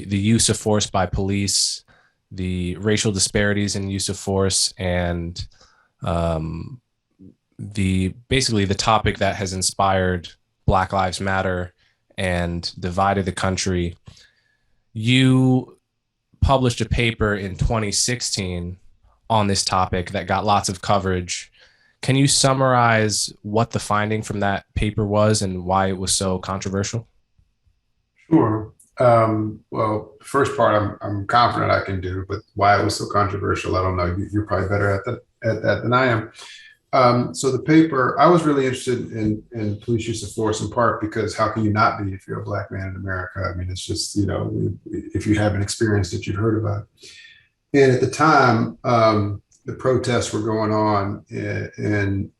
the use of force by police, the racial disparities in use of force, and um, basically the topic that has inspired Black Lives Matter and divided the country. You published a paper in 2016 on this topic that got lots of coverage. Can you summarize what the finding from that paper was and why it was so controversial? Sure. Well, first part I'm confident I can do, but why it was so controversial, I don't know. You're probably better at that than I am. So the paper, I was really interested in police use of force in part because how can you not be if you're a Black man in America? I mean, it's just, if you haven't experienced it, you've heard about it. And at the time, the protests were going on in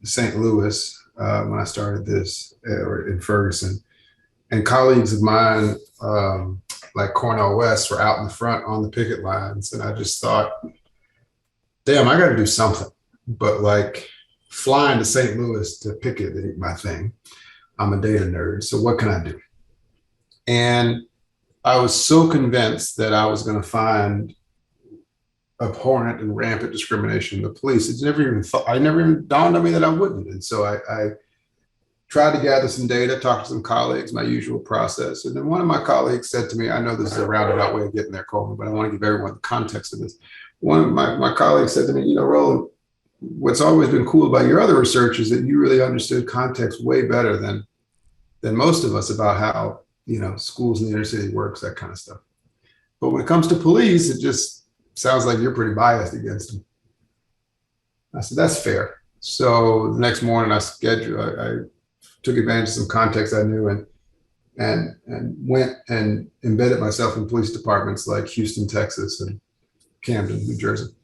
St. Louis when I started this, or in Ferguson. And colleagues of mine, like Cornell West, were out in the front on the picket lines. And I just thought, damn, I got to do something. But like flying to St. Louis to picket ain't my thing. I'm a data nerd. So what can I do? And I was so convinced that I was going to find abhorrent and rampant discrimination in the police. I never even dawned on me that I wouldn't. And so I tried to gather some data, talk to some colleagues, my usual process. And then one of my colleagues said to me, I know this is a roundabout way of getting there, Coleman, but I want to give everyone the context of this. One of my colleagues said to me, Roland, what's always been cool about your other research is that you really understood context way better than most of us about how, schools in the inner city works, that kind of stuff. But when it comes to police, it just sounds like you're pretty biased against them. I said, that's fair. So the next morning I took advantage of some context I knew and went and embedded myself in police departments like Houston, Texas, and Camden, New Jersey.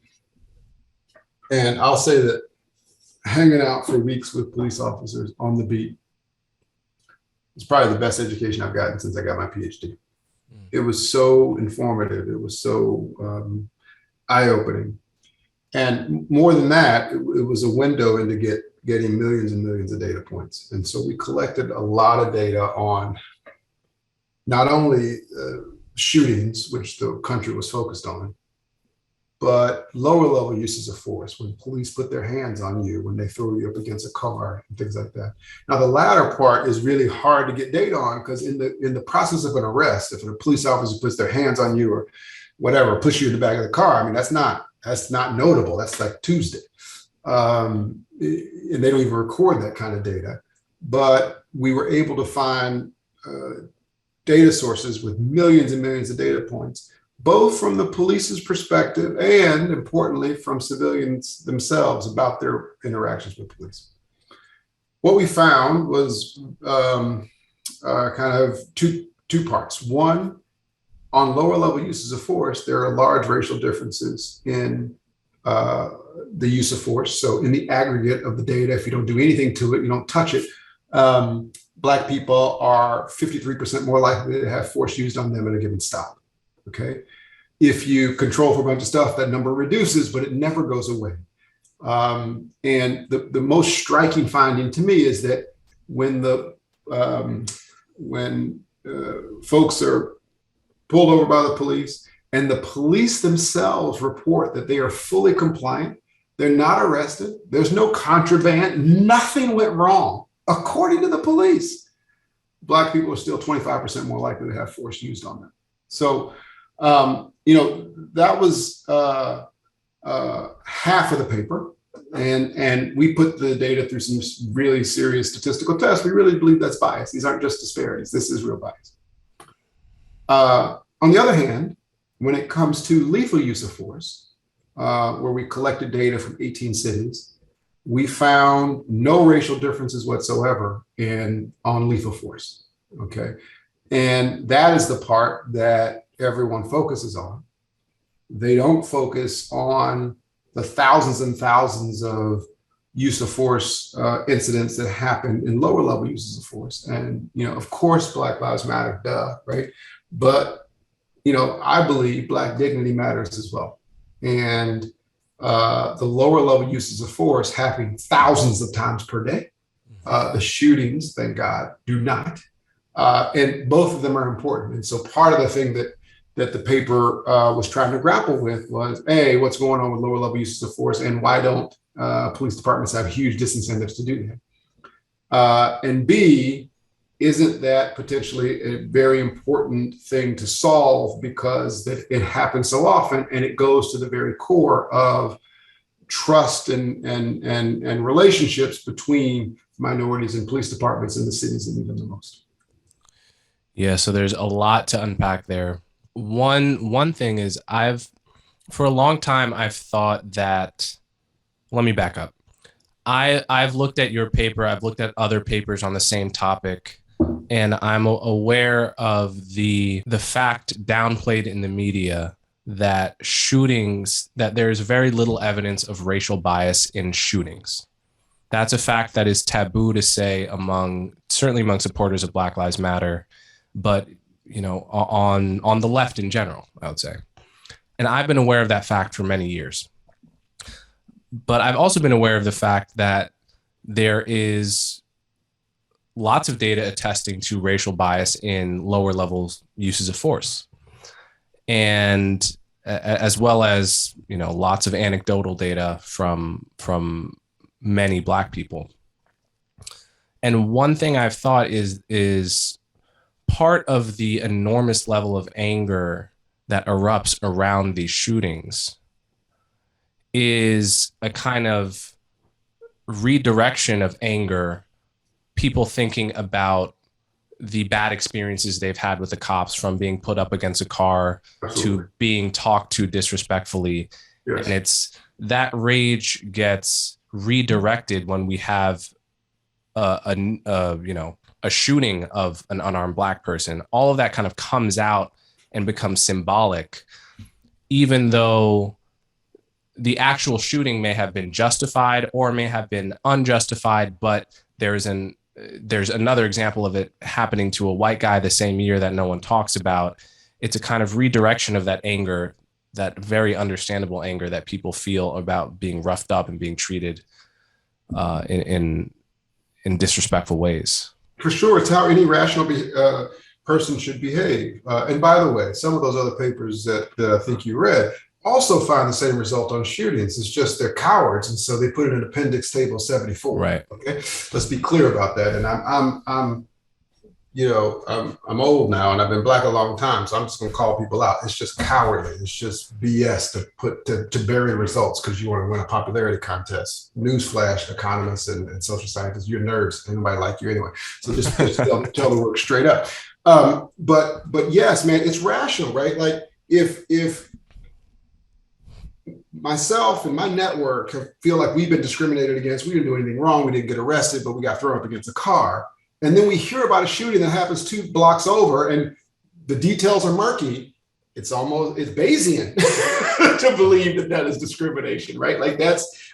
And I'll say that hanging out for weeks with police officers on the beat is probably the best education I've gotten since I got my PhD. It was so informative. It was so eye-opening. And more than that, it was a window into getting millions and millions of data points. And so we collected a lot of data on not only shootings, which the country was focused on, but lower level uses of force, when police put their hands on you, when they throw you up against a car and things like that. Now, the latter part is really hard to get data on because in the process of an arrest, if a police officer puts their hands on you or whatever, push you in the back of the car, I mean, that's not notable. That's like Tuesday. And they don't even record that kind of data. But we were able to find data sources with millions and millions of data points, both from the police's perspective and, importantly, from civilians themselves about their interactions with police. What we found was kind of two parts. One, on lower level uses of force, there are large racial differences in the use of force. So in the aggregate of the data, if you don't do anything to it, you don't touch it, Black people are 53% more likely to have force used on them at a given stop. Okay. If you control for a bunch of stuff, that number reduces, but it never goes away. And the most striking finding to me is that when folks are pulled over by the police and the police themselves report that they are fully compliant, they're not arrested, there's no contraband, nothing went wrong, according to the police, Black people are still 25% more likely to have force used on them. So, that was half of the paper. And we put the data through some really serious statistical tests. We really believe that's bias. These aren't just disparities. This is real bias. On the other hand, when it comes to lethal use of force, where we collected data from 18 cities, we found no racial differences whatsoever on lethal force. Okay. And that is the part that everyone focuses on. They don't focus on the thousands and thousands of use of force incidents that happen in lower level uses of force. And, of course, Black Lives Matter, duh, right? But, I believe Black dignity matters as well. And the lower level uses of force happen thousands of times per day. The shootings, thank God, do not. And both of them are important. And so part of the thing that the paper was trying to grapple with was, A, what's going on with lower level uses of force, and why don't police departments have huge disincentives to do that? And B, isn't that potentially a very important thing to solve because that it happens so often and it goes to the very core of trust and relationships between minorities and police departments in the cities that need them the most. Yeah, so there's a lot to unpack there. One thing is for a long time I've thought that, let me back up. I've looked at your paper, I've looked at other papers on the same topic, and I'm aware of the fact downplayed in the media that there's very little evidence of racial bias in shootings. That's a fact that is taboo to say certainly among supporters of Black Lives Matter, but on the left in general, I would say. And I've been aware of that fact for many years. But I've also been aware of the fact that there is lots of data attesting to racial bias in lower levels uses of force. And as well as, lots of anecdotal data from many Black people. And one thing I've thought is part of the enormous level of anger that erupts around these shootings is a kind of redirection of anger, people thinking about the bad experiences they've had with the cops, from being put up against a car Absolutely. to being talked to disrespectfully. Yes. And it's that rage gets redirected when we have a shooting of an unarmed Black person. All of that kind of comes out and becomes symbolic, even though the actual shooting may have been justified or may have been unjustified. But there's another example of it happening to a white guy the same year that no one talks about. It's a kind of redirection of that anger, that very understandable anger that people feel about being roughed up and being treated in disrespectful ways. For sure, it's how any rational person should behave. And by the way, some of those other papers that I think you read also find the same result on shootings. It's just they're cowards, and so they put it in Appendix Table 74. Right. Okay, let's be clear about that. And I'm old now, and I've been Black a long time, so I'm just going to call people out. It's just cowardly. It's just BS to bury results because you want to win a popularity contest. Newsflash, economists and social scientists, you're nerds. Ain't nobody like you anyway. So just tell the work straight up. But yes, man, it's rational, right? Like if myself and my network feel like we've been discriminated against, we didn't do anything wrong, we didn't get arrested, but we got thrown up against a car. And then we hear about a shooting that happens 2 blocks over and the details are murky. It's Bayesian to believe that is discrimination, right? Like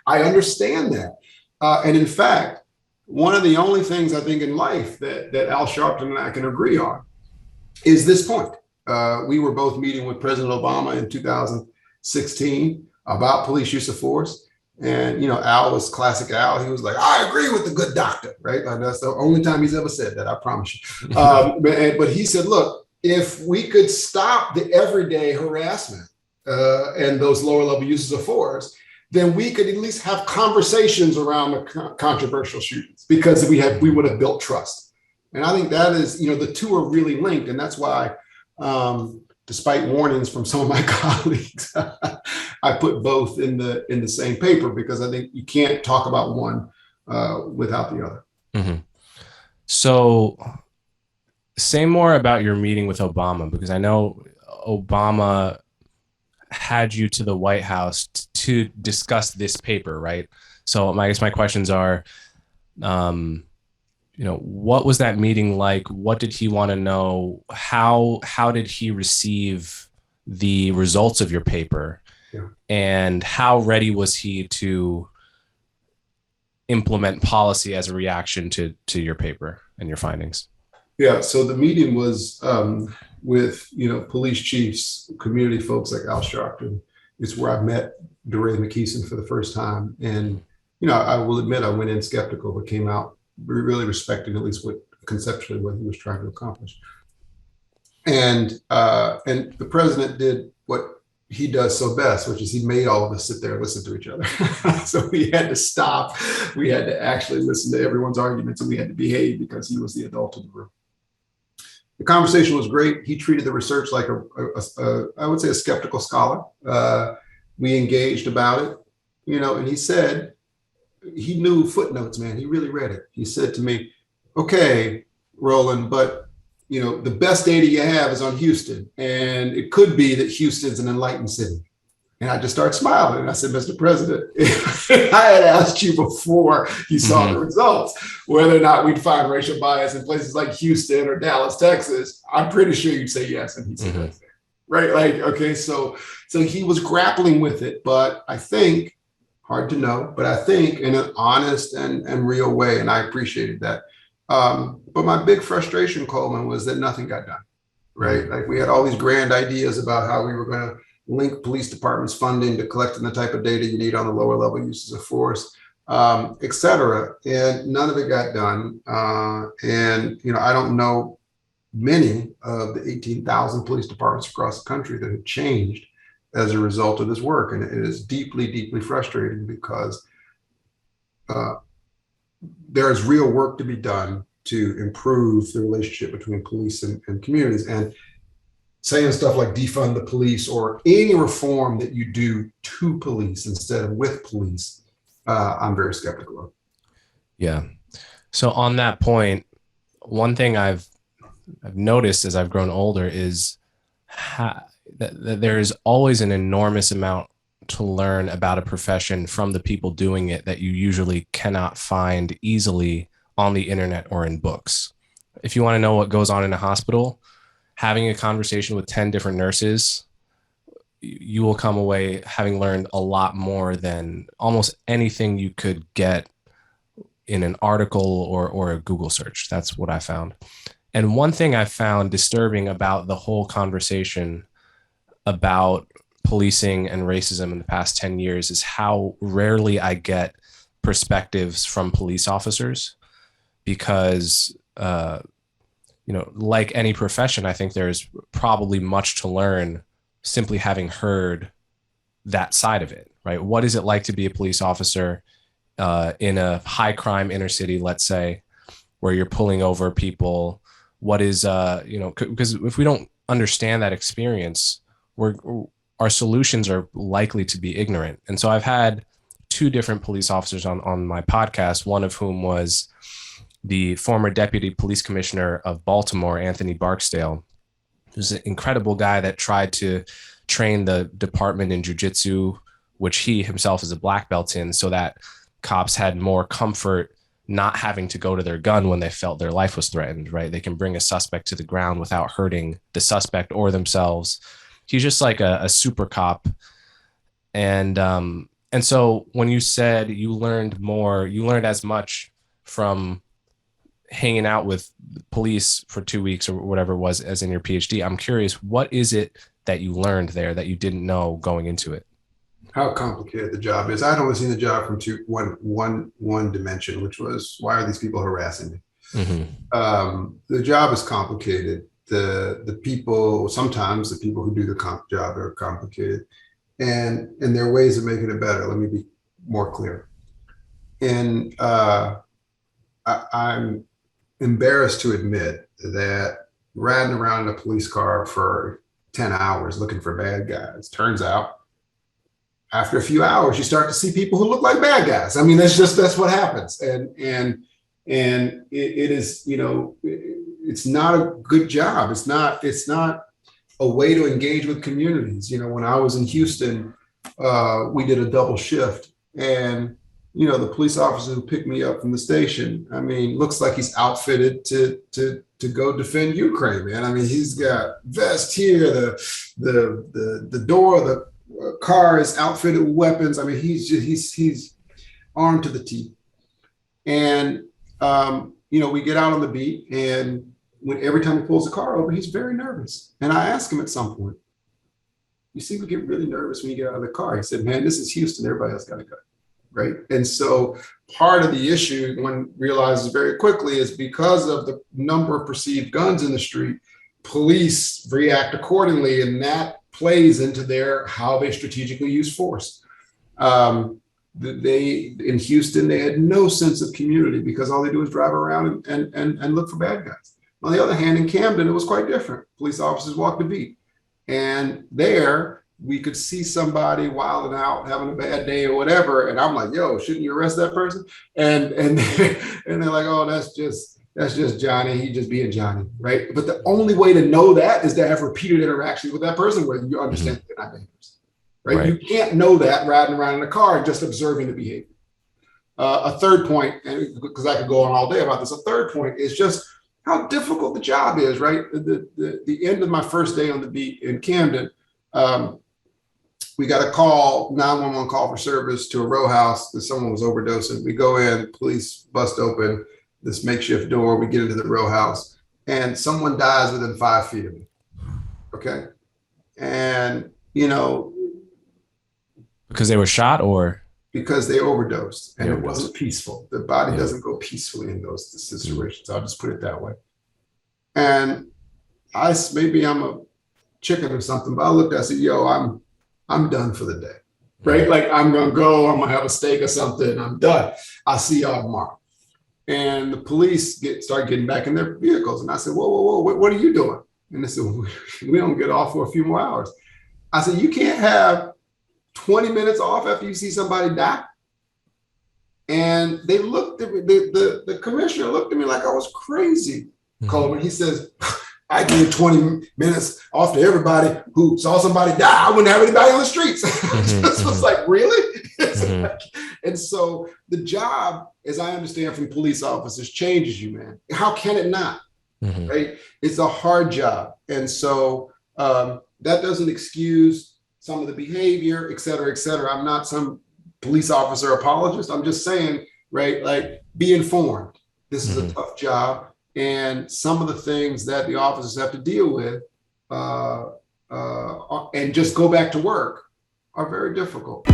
I understand that. And in fact, one of the only things I think in life that Al Sharpton and I can agree on is this point. We were both meeting with President Obama in 2016 about police use of force. And, Al was classic Al. He was like, I agree with the good doctor, right? And that's the only time he's ever said that, I promise you. But he said, look, if we could stop the everyday harassment and those lower level uses of force, then we could at least have conversations around the controversial shootings because we would have built trust. And I think that is, the two are really linked. And that's why, despite warnings from some of my colleagues, I put both in the same paper because I think you can't talk about one without the other. Mm-hmm. So say more about your meeting with Obama, because I know Obama had you to the White House to discuss this paper, right? So I guess my questions are, what was that meeting like? What did he want to know? How did he receive the results of your paper? Yeah. And how ready was he to implement policy as a reaction to your paper and your findings? Yeah, so the meeting was with police chiefs, community folks like Al Sharpton. It's where I met DeRay McKeeson for the first time, and I will admit I went in skeptical, but came out really respecting at least what conceptually what he was trying to accomplish. And the president did what he does so best, which is he made all of us sit there and listen to each other. So we had to stop. We had to actually listen to everyone's arguments, and we had to behave because he was the adult in the room. The conversation was great. He treated the research like I would say, a skeptical scholar. We engaged about it, and he said, he knew footnotes, man. He really read it. He said to me, okay, Roland, but the best data you have is on Houston, and it could be that Houston's an enlightened city. And I just started smiling. And I said, Mr. President, I had asked you before you saw the results, whether or not we'd find racial bias in places like Houston or Dallas, Texas. I'm pretty sure you'd say yes. And he said, yes. Right. Like, okay. So he was grappling with it, but I think, hard to know, but I think in an honest and real way. And I appreciated that. But my big frustration, Coleman, was that nothing got done, right? Like, we had all these grand ideas about how we were going to link police departments' funding to collecting the type of data you need on the lower level uses of force, et cetera. And none of it got done. And I don't know many of the 18,000 police departments across the country that have changed as a result of this work. And it is deeply, deeply frustrating because there's real work to be done to improve the relationship between police and communities. And saying stuff like defund the police or any reform that you do to police instead of with police, I'm very skeptical of. Yeah. So on that point, one thing I've noticed as I've grown older is that there is always an enormous amount to learn about a profession from the people doing it that you usually cannot find easily on the internet or in books. If you want to know what goes on in a hospital, having a conversation with 10 different nurses, you will come away having learned a lot more than almost anything you could get in an article or a Google search. That's what I found. And one thing I found disturbing about the whole conversation about policing and racism in the past 10 years is how rarely I get perspectives from police officers, because, like any profession, I think there's probably much to learn simply having heard that side of it, right? What is it like to be a police officer in a high crime inner city, let's say, where you're pulling over people? What is, because if we don't understand that experience, our solutions are likely to be ignorant. And so I've had two different police officers on my podcast, one of whom was the former deputy police commissioner of Baltimore, Anthony Barksdale, who's an incredible guy that tried to train the department in jiu-jitsu, which he himself is a black belt in, so that cops had more comfort not having to go to their gun when they felt their life was threatened, right? They can bring a suspect to the ground without hurting the suspect or themselves. He's just like a super cop. And so when you said you learned as much from hanging out with police for 2 weeks or whatever it was as in your PhD, I'm curious, what is it that you learned there that you didn't know going into it? How complicated the job is. I'd only seen the job from one dimension, which was, why are these people harassing me? Mm-hmm. The job is complicated. The people, sometimes the people who do the job are complicated, and there are ways of making it better. Let me be more clear. And I'm embarrassed to admit that riding around in a police car for 10 hours looking for bad guys, turns out after a few hours, you start to see people who look like bad guys. I mean, that's what happens. And it is, it's not a good job. It's not a way to engage with communities. When I was in Houston, we did a double shift, and the police officer who picked me up from the station, I mean, looks like he's outfitted to go defend Ukraine, man. I mean, he's got vest here, the door of the car is outfitted with weapons. I mean, he's armed to the teeth. And we get out on the beat, and every time he pulls the car over, he's very nervous. And I asked him at some point, "You seem to get really nervous when you get out of the car." He said, "Man, this is Houston. Everybody else got to go." right? And so part of the issue, one realizes very quickly, is because of the number of perceived guns in the street, police react accordingly, and that plays into how they strategically use force. They in Houston, they had no sense of community because all they do is drive around and look for bad guys. On the other hand, in Camden, it was quite different. Police officers walked the beat, and there we could see somebody wilding out, having a bad day or whatever, and I'm like, "Yo, shouldn't you arrest that person?" And and they're like, "Oh, that's just Johnny. He just being Johnny, right?" But the only way to know that is to have repeated interactions with that person where you understand they're not dangerous, right? You can't know that riding around in a car and just observing the behavior. A third point, and because I could go on all day about this, a third point is just how difficult the job is, right? The end of my first day on the beat in Camden, we got a call, 911 call for service to a row house that someone was overdosing. We go in, police bust open this makeshift door. We get into the row house, and someone dies within 5 feet of me. Okay. And, because they were shot, or because they overdosed, and it wasn't peaceful. The body doesn't go peacefully in those situations. I'll just put it that way. And maybe I'm a chicken or something, but I looked at it, I said, "Yo, I'm done for the day." Right? Like, I'm gonna go, I'm gonna have a steak or something, I'm done. I'll see y'all tomorrow. And the police start getting back in their vehicles. And I said, whoa, what are you doing? And they said, "We don't get off for a few more hours." I said, "You can't have 20 minutes off after you see somebody die?" And they looked at me, the commissioner looked at me like I was crazy, Coleman. He says, "I give 20 minutes off to everybody who saw somebody die. I wouldn't have anybody on the streets." This was like, really? And so the job, as I understand from police officers, changes you, man. How can it not? Right? It's a hard job. And so that doesn't excuse some of the behavior, et cetera, et cetera. I'm not some police officer apologist. I'm just saying, right, like, be informed. This is a tough job. And some of the things that the officers have to deal with and just go back to work are very difficult.